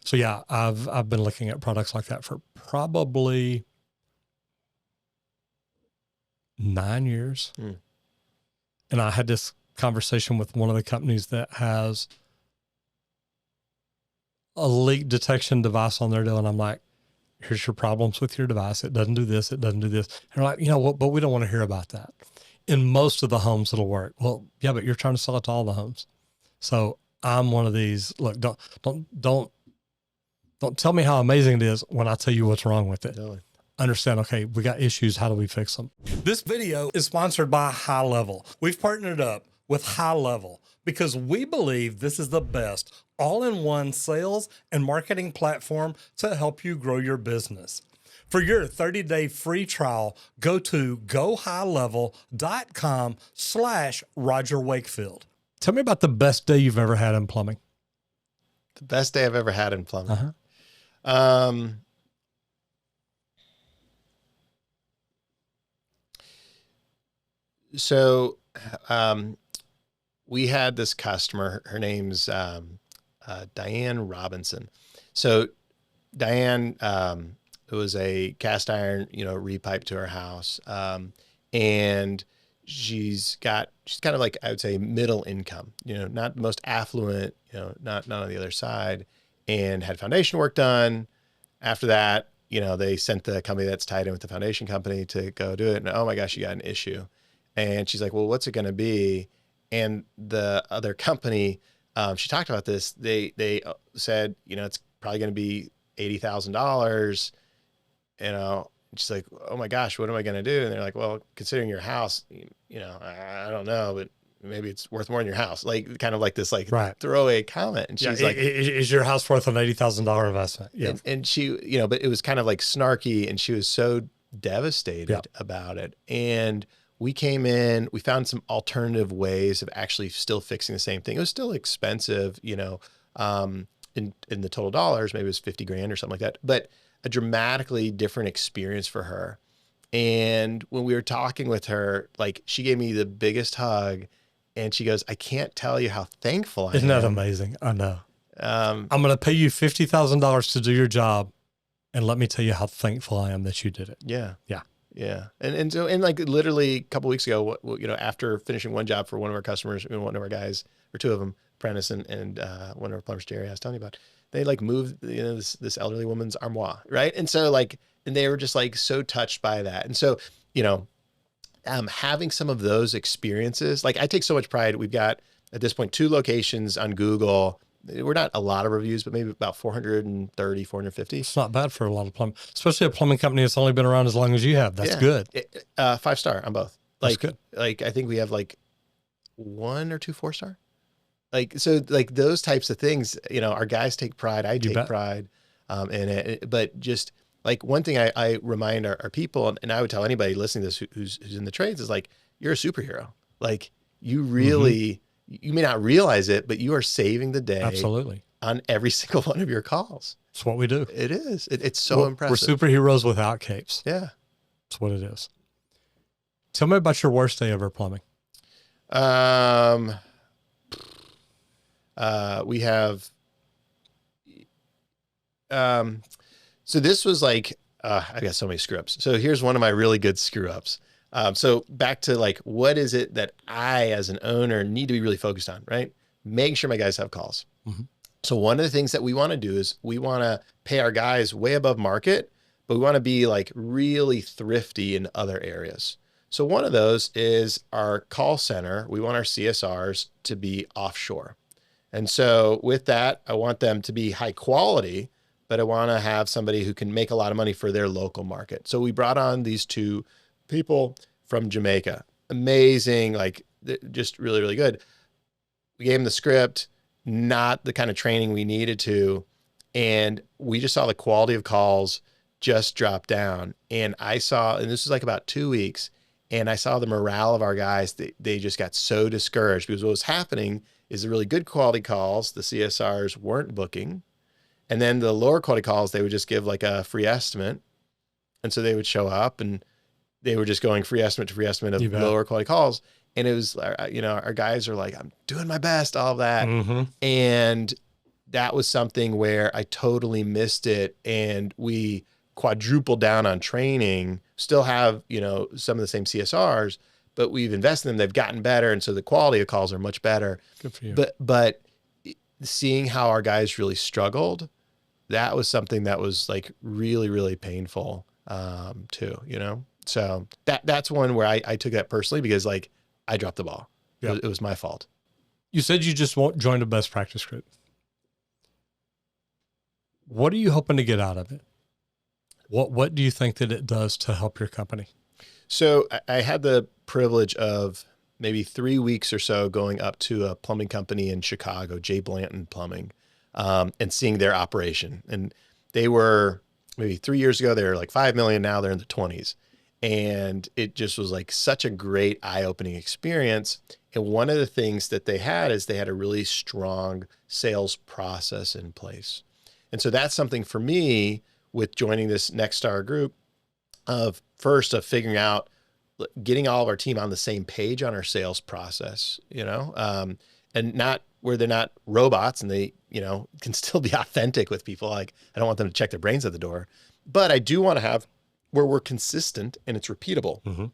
So yeah, I've been looking at products like that for probably 9 years. And I had this conversation with one of the companies that has a leak detection device on their deal. And I'm like, here's your problems with your device. It doesn't do this. It doesn't do this. And they're like, you know what, but we don't want to hear about that. In most of the homes, it'll work. Well, yeah, but you're trying to sell it to all the homes. So I'm one of these, look, don't tell me how amazing it is when I tell you what's wrong with it. Really? Understand, okay, we got issues. How do we fix them? This video is sponsored by High Level. We've partnered up with High Level because we believe this is the best all-in-one sales and marketing platform to help you grow your business. For your 30-day free trial, go to gohighlevel.com/Roger Wakefield. Tell me about the best day you've ever had in plumbing. The best day I've ever had in plumbing. So we had this customer, her name's Diane Robinson. So Diane, it was a cast iron, repipe to her house. And she's kind of like, I would say, middle income, not the most affluent, not on the other side, and had foundation work done. After that, they sent the company that's tied in with the foundation company to go do it. And oh my gosh, you got an issue. And she's like, well, what's it going to be? And the other company, she talked about this. They said, you know, it's probably going to be $80,000, you know. And she's like, oh my gosh, what am I going to do? And they're like, well, considering your house, you know, I don't know, but maybe it's worth more than your house. Like kind of like this, like throwaway comment. And she's like, is your house worth an $80,000 investment? Yeah. And she, you know, but it was kind of like snarky, and she was so devastated about it. And we came in, we found some alternative ways of actually still fixing the same thing. It was still expensive, you know, in the total dollars, maybe it was 50 grand or something like that, but a dramatically different experience for her. And when we were talking with her, like she gave me the biggest hug, and she goes, I can't tell you how thankful I am. Isn't that amazing? I know. I'm going to pay you $50,000 to do your job. And let me tell you how thankful I am that you did it. Yeah. Yeah. Yeah. And so, and like literally a couple of weeks ago, you know, after finishing one job for one of our customers, one of our guys, or two of them, Apprentice and one of our plumbers, Jerry, I was telling you about, they like moved, you know, this elderly woman's armoire. Right. And so like, and they were just like so touched by that. And so, you know, having some of those experiences, like I take so much pride. We've got at this point 2 locations on Google. We're not a lot of reviews, but maybe about 430, 450. It's not bad for a lot of plumbing, especially a plumbing company that's only been around as long as you have. That's good. 5-star on both. Like, that's good. Like I think we have like 1 or 2 4-star. Like, so like those types of things, you know, our guys take pride. I take pride in it. But just like one thing I remind our people, and I would tell anybody listening to this who's in the trades, is like, you're a superhero. Like you really, you may not realize it, but you are saving the day. Absolutely. On every single one of your calls. It's what we do. It is. It's so impressive. We're superheroes without capes. Yeah. That's what it is. Tell me about your worst day ever plumbing. We have, so this was like, I got so many screw ups. So here's one of my really good screw ups. So back to like, what is it that I, as an owner, need to be really focused on, right? Making sure my guys have calls. So one of the things that we want to do is we want to pay our guys way above market, but we want to be like really thrifty in other areas. So one of those is our call center. We want our CSRs to be offshore. And so with that, I want them to be high quality, but I want to have somebody who can make a lot of money for their local market. So we brought on these 2 people from Jamaica. Amazing, like just really, really good. We gave them the script, not the kind of training we needed to. And we just saw the quality of calls just drop down. And I saw, and this was like about 2 weeks, and I saw the morale of our guys. They just got so discouraged because what was happening is the really good quality calls, the CSRs weren't booking. And then the lower quality calls, they would just give like a free estimate. And so they would show up and they were just going free estimate to free estimate of lower quality calls. And it was, you know, our guys are like, I'm doing my best, all of that. And that was something where I totally missed it. And we quadrupled down on training, still have, you know, some of the same CSRs, but we've invested in them. They've gotten better. And so the quality of calls are much better. Good for you. But seeing how our guys really struggled, that was something that was like really, really painful too, you know? So that's one where I took that personally because like I dropped the ball. It was my fault. You said you just joined a best practice group. What are you hoping to get out of it? What do you think that it does to help your company? So I had the privilege of maybe 3 weeks or so going up to a plumbing company in Chicago, J. Blanton Plumbing, and seeing their operation. And they were maybe 3 years ago, they were like 5 million. Now they're in the 20s. And it just was like such a great eye-opening experience. And one of the things that they had is they had a really strong sales process in place. And so that's something for me with joining this Next Star group of figuring out, getting all of our team on the same page on our sales process, you know, and not where they're not robots and they, you know, can still be authentic with people. Like I don't want them to check their brains at the door, but I do want to have where we're consistent and it's repeatable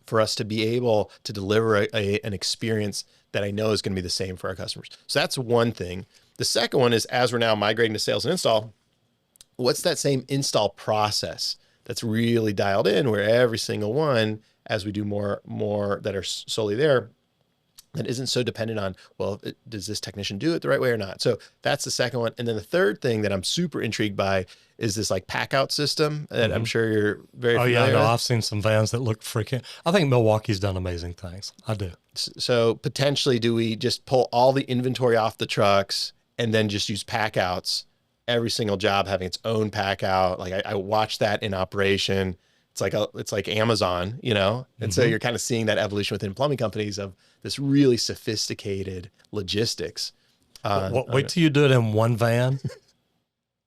for us to be able to deliver an experience that I know is going to be the same for our customers. So that's one thing. The second one is, as we're now migrating to sales and install, what's that same install process that's really dialed in where every single one as we do more that are solely there, that isn't so dependent on, well, does this technician do it the right way or not? So that's the second one. And then the third thing that I'm super intrigued by is this like pack out system that I'm sure you're very familiar yeah, no, with. I've seen some vans that look freaking, I think Milwaukee's done amazing things. I do. So potentially, do we just pull all the inventory off the trucks and then just use pack outs? Every single job having its own pack out. Like I watched that in operation. It's like Amazon, you know? And so you're kind of seeing that evolution within plumbing companies of this really sophisticated logistics. Wait till you do it in one van.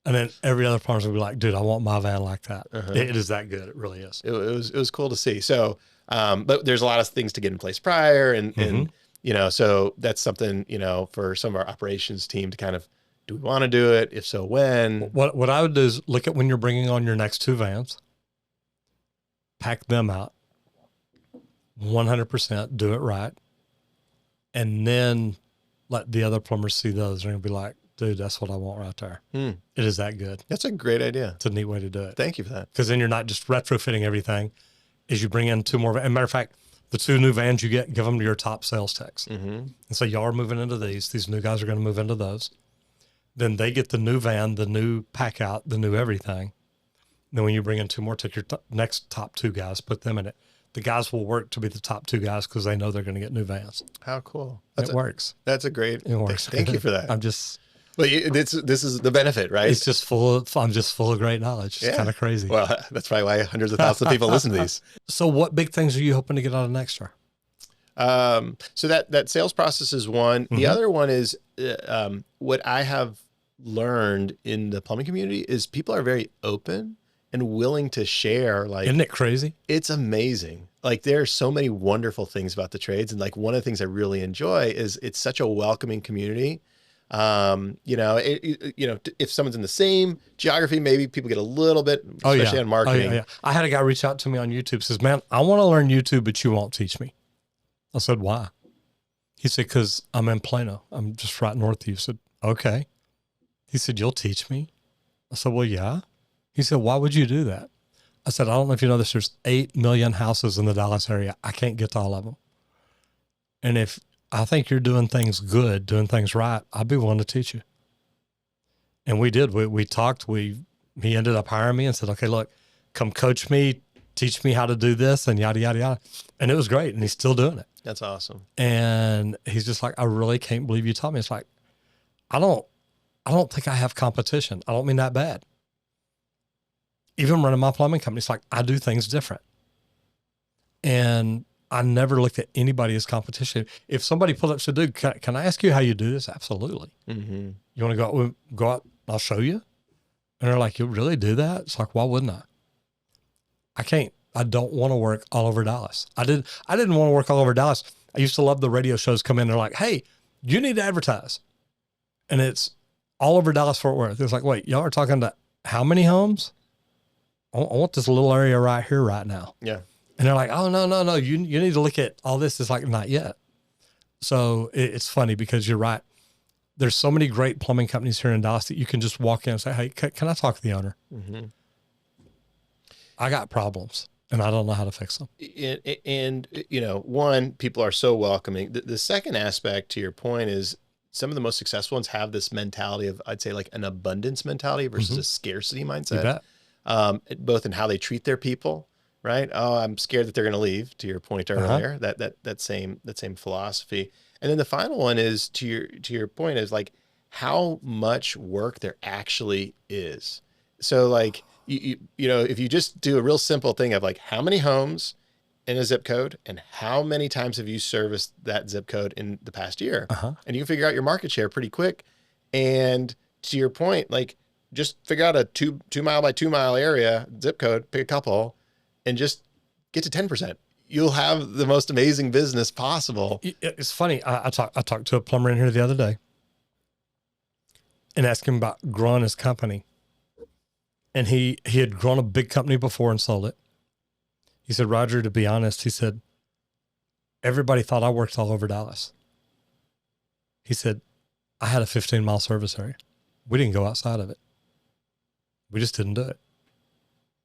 And then every other plumber will be like, dude, I want my van like that. It is that good. It really is. It was cool to see. So, but there's a lot of things to get in place prior and, you know, so that's something, you know, for some of our operations team to kind of, do we want to do it? If so, when? What I would do is look at when you're bringing on your next 2 vans, pack them out 100%, do it right. And then let the other plumbers see those. They're going to be like, dude, that's what I want right there. It is that good. That's a great idea. It's a neat way to do it. Thank you for that. Because then you're not just retrofitting everything. As you bring in 2 more, and matter of fact, the 2 new vans you get, give them to your top sales techs. And so y'all are moving into these new guys are going to move into those. Then they get the new van, the new pack out, the new everything. Then when you bring in 2 more, take your next top 2 guys, put them in it. The guys will work to be the top 2 guys because they know they're going to get new vans. How cool. It works. That's a great, it works. Thank you for that. But this is the benefit, right? It's just I'm just full of great knowledge. It's kind of crazy. Well, that's probably why hundreds of thousands of people listen to these. So what big things are you hoping to get out of next year? So that sales process is one. The other one is what I have learned in the plumbing community is people are very open and willing to share. Like, isn't it crazy? It's amazing. Like there are so many wonderful things about the trades. And like one of the things I really enjoy is it's such a welcoming community. You know, if someone's in the same geography, maybe people get a little bit, especially on marketing. I had a guy reach out to me on YouTube, says, man, I want to learn YouTube, but you won't teach me. I said, why? He said, cause I'm in Plano. I'm just right north of you. I said, okay. He said, you'll teach me? I said, well, yeah. He said, why would you do that? I said, I don't know if you know this, there's 8 million houses in the Dallas area. I can't get to all of them. And if I think you're doing things good, doing things right, I'd be willing to teach you. And we did. We talked. He ended up hiring me and said, okay, look, come coach me, teach me how to do this and yada, yada, yada. And it was great. And he's still doing it. That's awesome. And he's just like, I really can't believe you taught me. It's like, I don't think I have competition. I don't mean that bad. Even running my plumbing company, it's like I do things different. And I never looked at anybody as competition. If somebody pulled up and said, dude, can I ask you how you do this? Absolutely. You want to go out, I'll show you. And they're like, you really do that? It's like, why wouldn't I? I don't want to work all over Dallas. I didn't want to work all over Dallas. I used to love the radio shows come in. They're like, hey, you need to advertise. And it's all over Dallas, Fort Worth. It's like, wait, y'all are talking to how many homes? I want this little area right here, right now. Yeah. And they're like, oh, no. You need to look at all this. It's like, not yet. So it's funny because you're right. There's so many great plumbing companies here in Dallas that you can just walk in and say, hey, can I talk to the owner? I got problems and I don't know how to fix them. And you know, one, people are so welcoming. The second aspect to your point is some of the most successful ones have this mentality of, I'd say like an abundance mentality versus a scarcity mindset. You bet. Both in how they treat their people, right? Oh, I'm scared that they're going to leave, to your point earlier, that same philosophy. And then the final one is to your point is like how much work there actually is. So like, you know, if you just do a real simple thing of like how many homes in a zip code and how many times have you serviced that zip code in the past year, and you can figure out your market share pretty quick. And to your point, like, just figure out a 2 mile by 2 mile area zip code, pick a couple and just get to 10%. You'll have the most amazing business possible. It's funny. I talked to a plumber in here the other day and asked him about growing his company. And he had grown a big company before and sold it. He said, Roger, to be honest, he said, everybody thought I worked all over Dallas. He said, I had a 15-mile service area. We didn't go outside of it. We just didn't do it.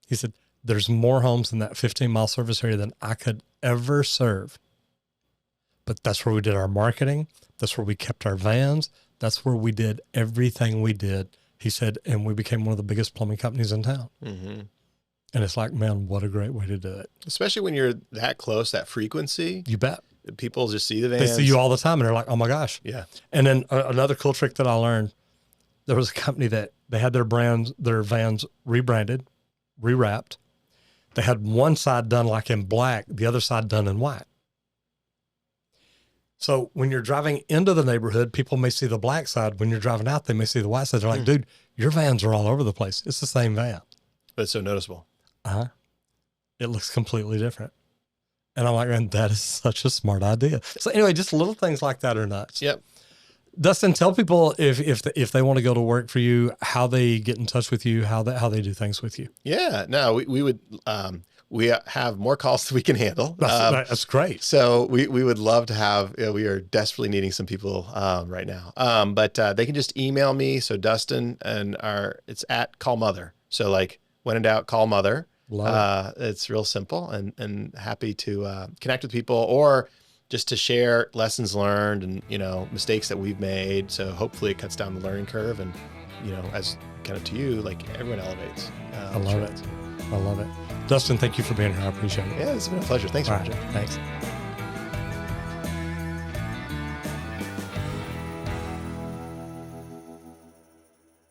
He said, There's more homes in that 15-mile service area than I could ever serve. But that's where we did our marketing. That's where we kept our vans. That's where we did everything we did. He said, and we became one of the biggest plumbing companies in town. Mm-hmm. And it's like, man, what a great way to do it. Especially when you're that close, that frequency. You bet. People just see the vans. They see you all the time and they're like, oh my gosh. Yeah. And then another cool trick that I learned, there was a company that they had their vans rebranded, rewrapped. They had one side done like in black, the other side done in white. So when you're driving into the neighborhood, people may see the black side. When you're driving out, they may see the white side. They're like, dude, your vans are all over the place. It's the same van. But it's so noticeable. It looks completely different. And I'm like, man, that is such a smart idea. So anyway, just little things like that are nuts. Yep. Dustin, tell people if they want to go to work for you, how they get in touch with you, how they do things with you. Yeah, no, we would, we have more calls than we can handle. That's great. So we would love to have, we are desperately needing some people right now. But they can just email me. So Dustin and it's at Call Mother. So like when in doubt, call Mother. Love it. It's real simple and happy to connect with people or just to share lessons learned and, mistakes that we've made. So hopefully it cuts down the learning curve and, as kind of to you, like everyone elevates. I love it. I love it. Dustin, thank you for being here. I appreciate it. Yeah, it's been a pleasure. Thanks, Roger. Thanks.